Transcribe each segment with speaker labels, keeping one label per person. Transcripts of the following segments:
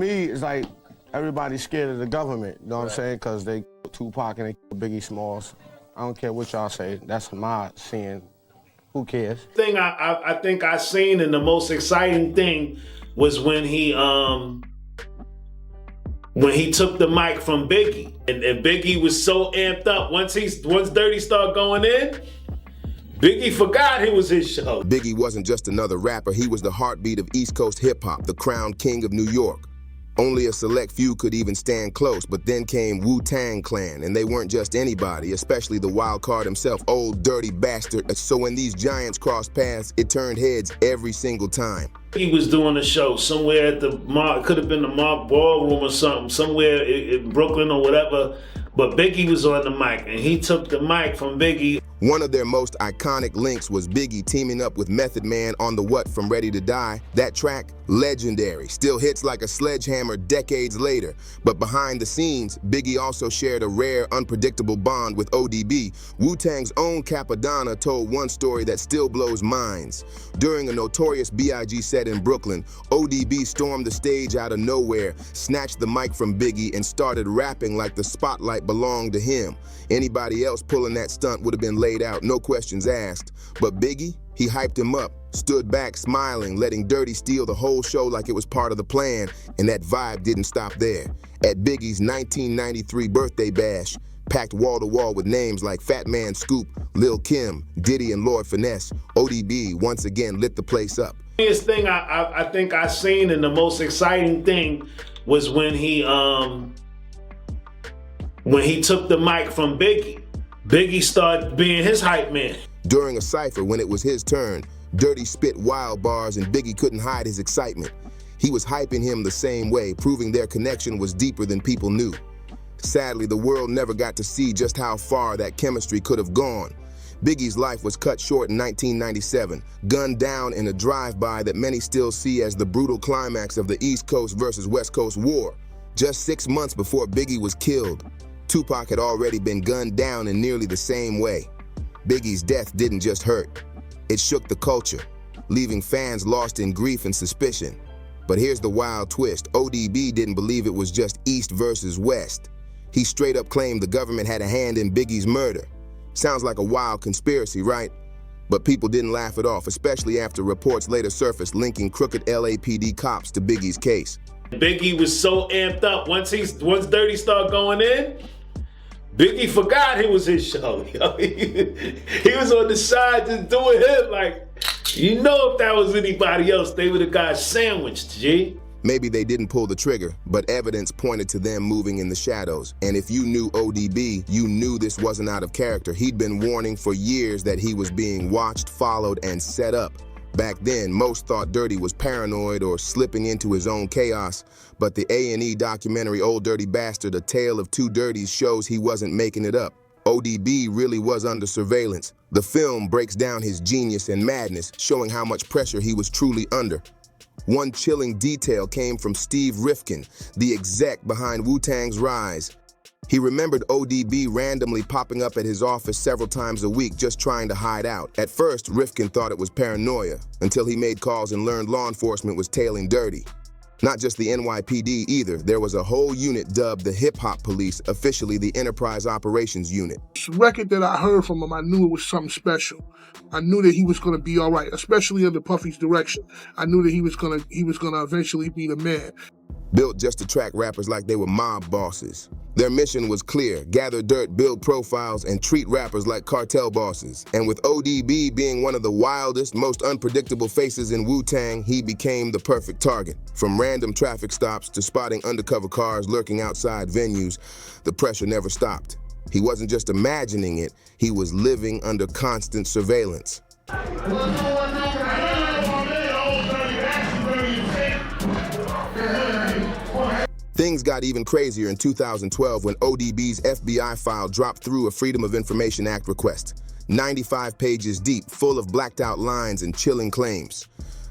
Speaker 1: Me, it's like everybody's scared of the government, you know what I'm saying? Because they killed Tupac and they killed Biggie Smalls. I don't care what y'all say. That's my seeing. Who cares?
Speaker 2: Thing I think I seen, and the most exciting thing was when he took the mic from Biggie, and Biggie was so amped up. Once Dirty started going in, Biggie forgot it was his show.
Speaker 3: Biggie wasn't just another rapper, he was the heartbeat of East Coast hip-hop, the crowned king of New York. Only a select few could even stand close, but then came Wu-Tang Clan, and they weren't just anybody, especially the wild card himself, Old Dirty Bastard. So when these giants crossed paths, it turned heads every single time.
Speaker 2: He was doing a show somewhere at the Mark, could have been the Mark Ballroom or something, somewhere in Brooklyn or whatever, but Biggie was on the mic, and he took the mic from Biggie.
Speaker 3: One of their most iconic links was Biggie teaming up with Method Man on the What from Ready to Die. That track, legendary, still hits like a sledgehammer decades later. But behind the scenes, Biggie also shared a rare, unpredictable bond with ODB. Wu-Tang's own Capadonna told one story that still blows minds. During a Notorious B.I.G. set in Brooklyn, ODB stormed the stage out of nowhere, snatched the mic from Biggie, and started rapping like the spotlight belonged to him. Anybody else pulling that stunt would have been laid out, no questions asked. But Biggie, he hyped him up, stood back smiling, letting Dirty steal the whole show like it was part of the plan, and that vibe didn't stop there. At Biggie's 1993 birthday bash, packed wall to wall with names like Fat Man Scoop, Lil Kim, Diddy, and Lord Finesse, ODB once again lit the place up.
Speaker 2: The biggest thing I think I seen, and the most exciting thing was when he took the mic from Biggie. Biggie started being his hype man.
Speaker 3: During a cypher when it was his turn, Dirty spit wild bars and Biggie couldn't hide his excitement. He was hyping him the same way, proving their connection was deeper than people knew. Sadly, the world never got to see just how far that chemistry could have gone. Biggie's life was cut short in 1997, gunned down in a drive-by that many still see as the brutal climax of the East Coast versus West Coast war. Just 6 months before Biggie was killed, Tupac had already been gunned down in nearly the same way. Biggie's death didn't just hurt. It shook the culture, leaving fans lost in grief and suspicion. But here's the wild twist. ODB didn't believe it was just East versus West. He straight up claimed the government had a hand in Biggie's murder. Sounds like a wild conspiracy, right? But people didn't laugh it off, especially after reports later surfaced linking crooked LAPD cops to Biggie's case.
Speaker 2: Biggie was so amped up. Once Dirty started going in, Biggie forgot it was his show. He was on the side just doing him like, you know, if that was anybody else, they would have got sandwiched, G.
Speaker 3: Maybe they didn't pull the trigger, but evidence pointed to them moving in the shadows. And if you knew ODB, you knew this wasn't out of character. He'd been warning for years that he was being watched, followed, and set up. Back then, most thought Dirty was paranoid or slipping into his own chaos, but the A&E documentary Old Dirty Bastard, A Tale of Two Dirties shows he wasn't making it up. ODB really was under surveillance. The film breaks down his genius and madness, showing how much pressure he was truly under. One chilling detail came from Steve Rifkin, the exec behind Wu-Tang's rise. He remembered ODB randomly popping up at his office several times a week just trying to hide out. At first, Rifkin thought it was paranoia, until he made calls and learned law enforcement was tailing Dirty. Not just the NYPD either, there was a whole unit dubbed the Hip Hop Police, officially the Enterprise Operations Unit.
Speaker 4: This record that I heard from him, I knew it was something special. I knew that he was going to be all right, especially under Puffy's direction. I knew that he was going to eventually be the man.
Speaker 3: Built just to track rappers like they were mob bosses. Their mission was clear: gather dirt, build profiles, and treat rappers like cartel bosses. And with ODB being one of the wildest, most unpredictable faces in Wu-Tang, he became the perfect target. From random traffic stops to spotting undercover cars lurking outside venues, the pressure never stopped. He wasn't just imagining it, he was living under constant surveillance. Things got even crazier in 2012 when ODB's FBI file dropped through a Freedom of Information Act request. 95 pages deep, full of blacked out lines and chilling claims.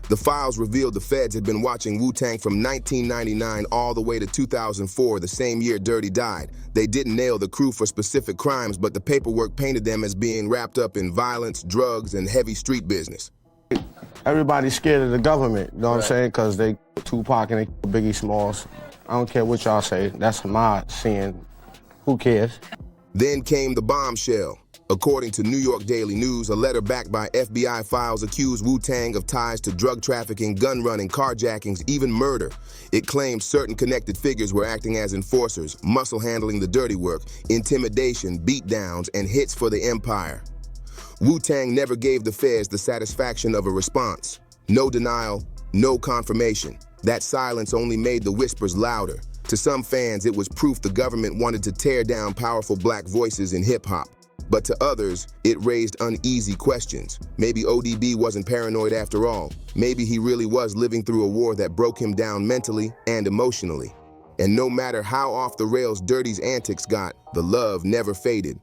Speaker 3: The files revealed the feds had been watching Wu-Tang from 1999 all the way to 2004, the same year Dirty died. They didn't nail the crew for specific crimes, but the paperwork painted them as being wrapped up in violence, drugs, and heavy street business.
Speaker 1: Everybody's scared of the government, you know what I'm saying? Because they Tupac and they Biggie Smalls. I don't care what y'all say. That's my seeing. Who cares?
Speaker 3: Then came the bombshell. According to New York Daily News, a letter backed by FBI files accused Wu-Tang of ties to drug trafficking, gun running, carjackings, even murder. It claimed certain connected figures were acting as enforcers, muscle handling the dirty work, intimidation, beatdowns, and hits for the empire. Wu-Tang never gave the feds the satisfaction of a response. No denial, no confirmation. That silence only made the whispers louder. To some fans, it was proof the government wanted to tear down powerful black voices in hip-hop. But to others, it raised uneasy questions. Maybe ODB wasn't paranoid after all. Maybe he really was living through a war that broke him down mentally and emotionally. And no matter how off the rails Dirty's antics got, the love never faded.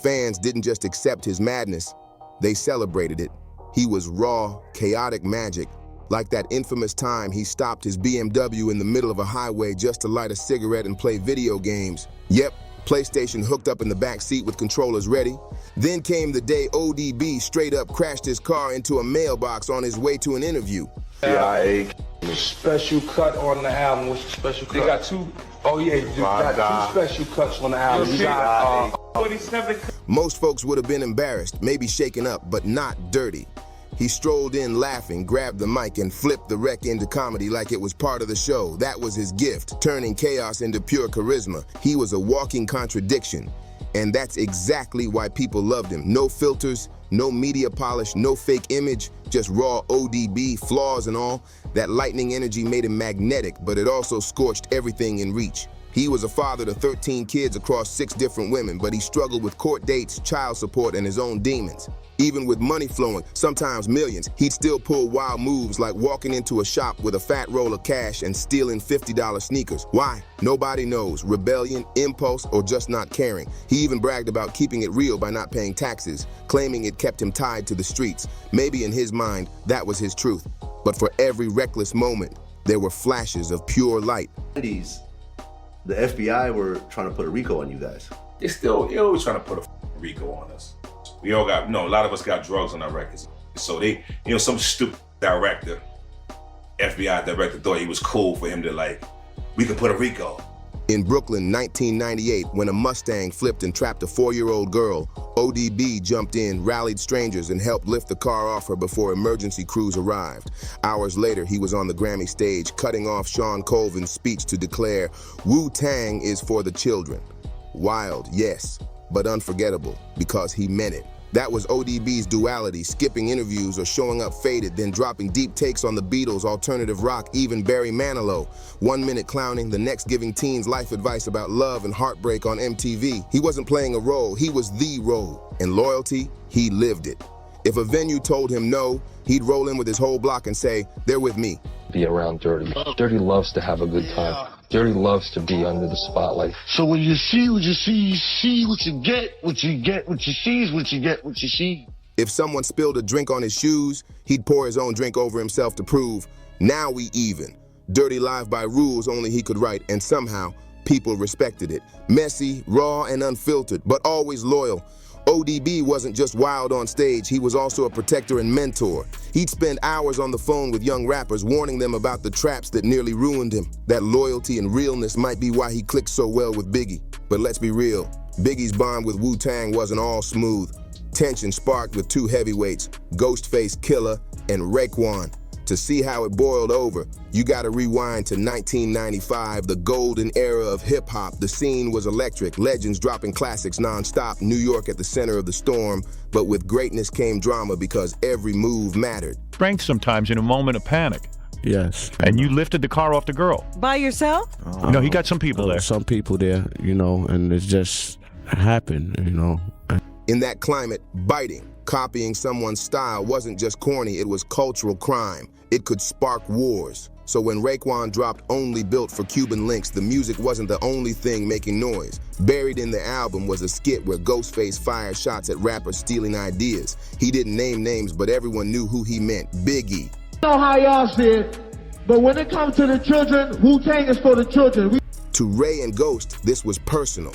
Speaker 3: Fans didn't just accept his madness, they celebrated it. He was raw, chaotic magic, like that infamous time he stopped his BMW in the middle of a highway just to light a cigarette and play video games. Yep, PlayStation hooked up in the back seat with controllers ready. Then came the day ODB straight up crashed his car into a mailbox on his way to an interview.
Speaker 5: B.I.G. Special cut on the album. What's the special cut? They got two. Oh yeah, you got two special cuts on the album. You got 27.
Speaker 3: Most folks would have been embarrassed, maybe shaken up, but not Dirty. He strolled in laughing, grabbed the mic, and flipped the wreck into comedy like it was part of the show. That was his gift, turning chaos into pure charisma. He was a walking contradiction. And that's exactly why people loved him. No filters, no media polish, no fake image, just raw ODB, flaws and all. That lightning energy made him magnetic, but it also scorched everything in reach. He was a father to 13 kids across 6 different women, but he struggled with court dates, child support, and his own demons. Even with money flowing, sometimes millions, he'd still pull wild moves like walking into a shop with a fat roll of cash and stealing $50 sneakers. Why? Nobody knows. Rebellion, impulse, or just not caring. He even bragged about keeping it real by not paying taxes, claiming it kept him tied to the streets. Maybe in his mind, that was his truth. But for every reckless moment, there were flashes of pure light.
Speaker 6: The FBI were trying to put a RICO on you guys.
Speaker 7: They're always trying to put a RICO on us. We all got, a lot of us got drugs on our records. So they, some stupid director, FBI director thought he was cool for him to we could put a RICO.
Speaker 3: In Brooklyn, 1998, when a Mustang flipped and trapped a 4-year-old girl, ODB jumped in, rallied strangers, and helped lift the car off her before emergency crews arrived. Hours later, he was on the Grammy stage, cutting off Sean Colvin's speech to declare, "Wu-Tang is for the children." Wild, yes, but unforgettable, because he meant it. That was ODB's duality, skipping interviews or showing up faded, then dropping deep takes on the Beatles, alternative rock, even Barry Manilow. 1 minute clowning, the next giving teens life advice about love and heartbreak on MTV. He wasn't playing a role, he was the role. And loyalty, he lived it. If a venue told him no, he'd roll in with his whole block and say, "They're with me."
Speaker 8: Be around Dirty. Dirty loves to have a good time. Dirty loves to be under the spotlight.
Speaker 9: So when you see what you see, you see what you get, what you get, what you see is what you get, what you see.
Speaker 3: If someone spilled a drink on his shoes, he'd pour his own drink over himself to prove, now we even. Dirty live by rules only he could write, and somehow, people respected it. Messy, raw, and unfiltered, but always loyal. ODB wasn't just wild on stage, he was also a protector and mentor. He'd spend hours on the phone with young rappers, warning them about the traps that nearly ruined him. That loyalty and realness might be why he clicked so well with Biggie. But let's be real, Biggie's bond with Wu-Tang wasn't all smooth. Tension sparked with 2 heavyweights, Ghostface Killah and Raekwon. To see how it boiled over, you gotta rewind to 1995, the golden era of hip-hop. The scene was electric, legends dropping classics non-stop, New York at the center of the storm. But with greatness came drama because every move mattered.
Speaker 10: Strength sometimes in a moment of panic.
Speaker 1: Yes.
Speaker 10: And you lifted the car off the girl.
Speaker 11: By yourself?
Speaker 10: No, he got some people there.
Speaker 1: Some people there, and it just happened,
Speaker 3: In that climate, biting, copying someone's style wasn't just corny, it was cultural crime. It could spark wars. So when Raekwon dropped Only Built for Cuban Links, the music wasn't the only thing making noise. Buried in the album was a skit where Ghostface fired shots at rappers stealing ideas. He didn't name names, but everyone knew who he meant, Biggie.
Speaker 9: I know how y'all see it, but when it comes to the children, Wu-Tang is for the children.
Speaker 3: To Ray and Ghost, this was personal.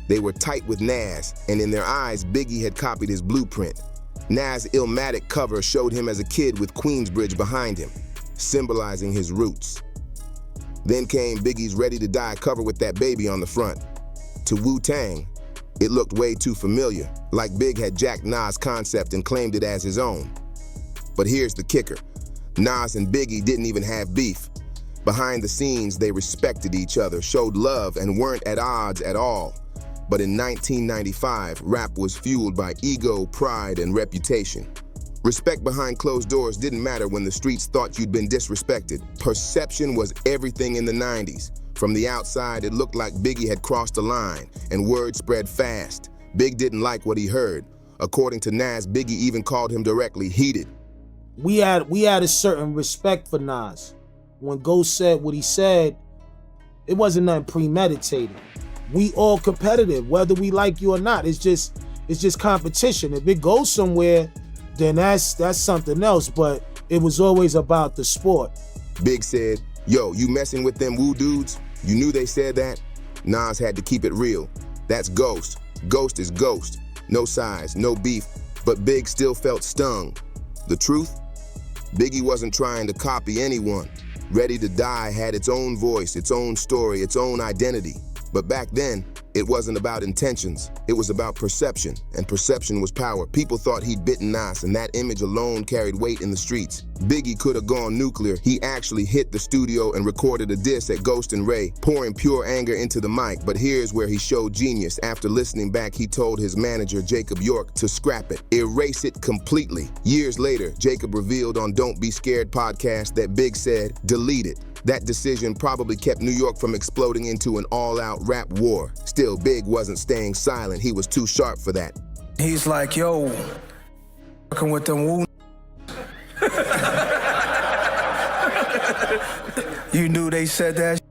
Speaker 3: They were tight with Nas, and in their eyes, Biggie had copied his blueprint. Nas' Illmatic cover showed him as a kid with Queensbridge behind him, symbolizing his roots. Then came Biggie's Ready to Die cover with that baby on the front. To Wu-Tang, it looked way too familiar, like Big had jacked Nas' concept and claimed it as his own. But here's the kicker. Nas and Biggie didn't even have beef. Behind the scenes, they respected each other, showed love, and weren't at odds at all. But in 1995, rap was fueled by ego, pride, and reputation. Respect behind closed doors didn't matter when the streets thought you'd been disrespected. Perception was everything in the 90s. From the outside, it looked like Biggie had crossed the line, and word spread fast. Big didn't like what he heard. According to Nas, Biggie even called him directly heated.
Speaker 11: We had a certain respect for Nas. When Ghost said what he said, it wasn't nothing premeditated. We all competitive, whether we like you or not. It's just competition. If it goes somewhere, then that's something else. But it was always about the sport.
Speaker 3: Big said, "Yo, you messing with them Wu dudes? You knew they said that?" Nas had to keep it real. That's Ghost. Ghost is Ghost. No size, no beef, but Big still felt stung. The truth? Biggie wasn't trying to copy anyone. Ready to Die had its own voice, its own story, its own identity. But back then, it wasn't about intentions. It was about perception, and perception was power. People thought he'd bitten Nas, and that image alone carried weight in the streets. Biggie could have gone nuclear. He actually hit the studio and recorded a diss at Ghost and Ray, pouring pure anger into the mic. But here's where he showed genius. After listening back, he told his manager, Jacob York, to scrap it, erase it completely. Years later, Jacob revealed on Don't Be Scared podcast that Big said, delete it. That decision probably kept New York from exploding into an all-out rap war. Still, Big wasn't staying silent. He was too sharp for that.
Speaker 12: He's like, yo, working with them Wu. You knew they said that.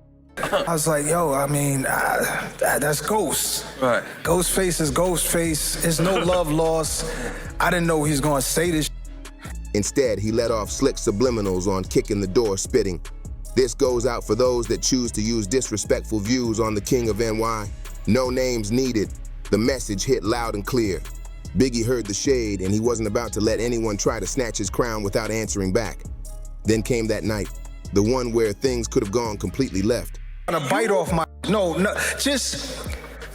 Speaker 12: I was like, yo, I mean, that's Ghost. Right. Ghostface is Ghostface. There's no love lost. I didn't know he was gonna say this.
Speaker 3: Instead, he let off slick subliminals on Kicking the Door, spitting, "This goes out for those that choose to use disrespectful views on the King of NY. No names needed." The message hit loud and clear. Biggie heard the shade, and he wasn't about to let anyone try to snatch his crown without answering back. Then came that night, the one where things could have gone completely left.
Speaker 12: A bite off my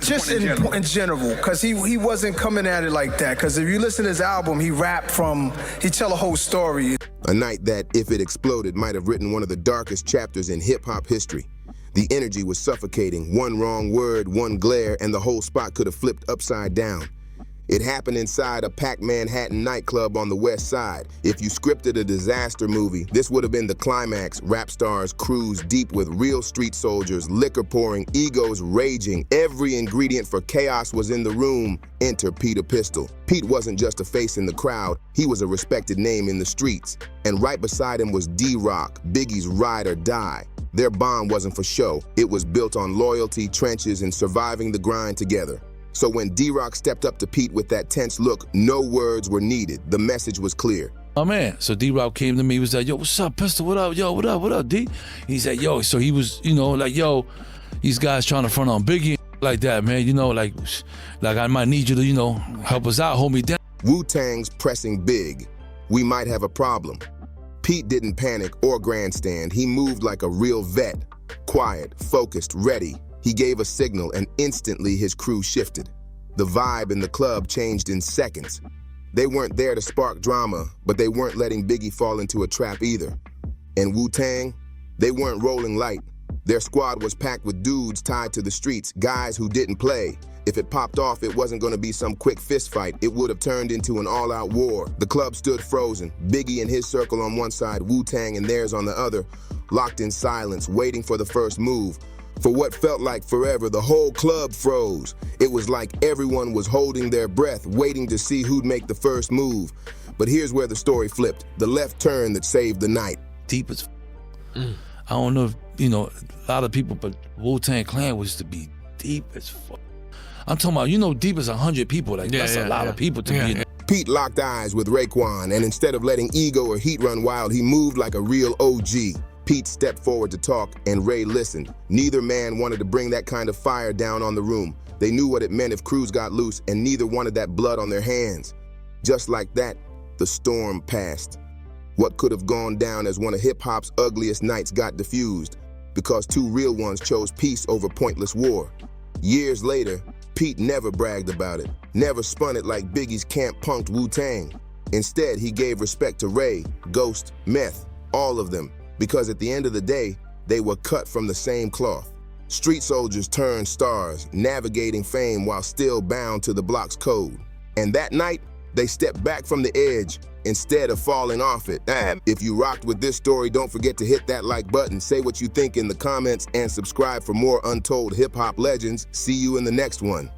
Speaker 12: just in general, because he wasn't coming at it like that. Because if you listen to his album, he tell a whole story.
Speaker 3: A night that, if it exploded, might have written one of the darkest chapters in hip-hop history. The energy was suffocating. One wrong word, one glare, and the whole spot could have flipped upside down. It happened inside a packed Manhattan nightclub on the west side. If you scripted a disaster movie, this would have been the climax. Rap stars cruise deep with real street soldiers, liquor pouring, egos raging. Every ingredient for chaos was in the room. Enter Peter Pistol. Pete wasn't just a face in the crowd, he was a respected name in the streets. And right beside him was D-Rock, Biggie's ride or die. Their bond wasn't for show. It was built on loyalty, trenches, and surviving the grind together. So when D-Rock stepped up to Pete with that tense look, no words were needed. The message was clear.
Speaker 13: Oh man, so D-Rock came to me, he was like, yo, what's up, Pistol, what up, yo, what up, D? He said, yo, so he was, like, yo, these guys trying to front on Biggie like that, man, like I might need you to, help us out, hold me down.
Speaker 3: Wu-Tang's pressing big. We might have a problem. Pete didn't panic or grandstand. He moved like a real vet, quiet, focused, ready. He gave a signal, and instantly his crew shifted. The vibe in the club changed in seconds. They weren't there to spark drama, but they weren't letting Biggie fall into a trap either. And Wu-Tang, they weren't rolling light. Their squad was packed with dudes tied to the streets, guys who didn't play. If it popped off, it wasn't going to be some quick fist fight. It would have turned into an all-out war. The club stood frozen, Biggie and his circle on one side, Wu-Tang and theirs on the other, locked in silence, waiting for the first move. For what felt like forever, the whole club froze. It was like everyone was holding their breath, waiting to see who'd make the first move. But here's where the story flipped. The left turn that saved the night.
Speaker 13: Deep as I don't know if, a lot of people, but Wu-Tang Clan was to be deep as fuck. I'm talking about, deep as 100 people. That's a lot of people to be in.
Speaker 3: Pete locked eyes with Raekwon, and instead of letting ego or heat run wild, he moved like a real OG. Pete stepped forward to talk, and Ray listened. Neither man wanted to bring that kind of fire down on the room. They knew what it meant if crews got loose, and neither wanted that blood on their hands. Just like that, the storm passed. What could have gone down as one of hip-hop's ugliest nights got diffused because two real ones chose peace over pointless war. Years later, Pete never bragged about it, never spun it like Biggie's camp-punked Wu-Tang. Instead, he gave respect to Ray, Ghost, Meth, all of them, because at the end of the day, they were cut from the same cloth. Street soldiers turned stars, navigating fame while still bound to the block's code. And that night, they stepped back from the edge instead of falling off it. If you rocked with this story, don't forget to hit that like button, say what you think in the comments, and subscribe for more untold hip-hop legends. See you in the next one.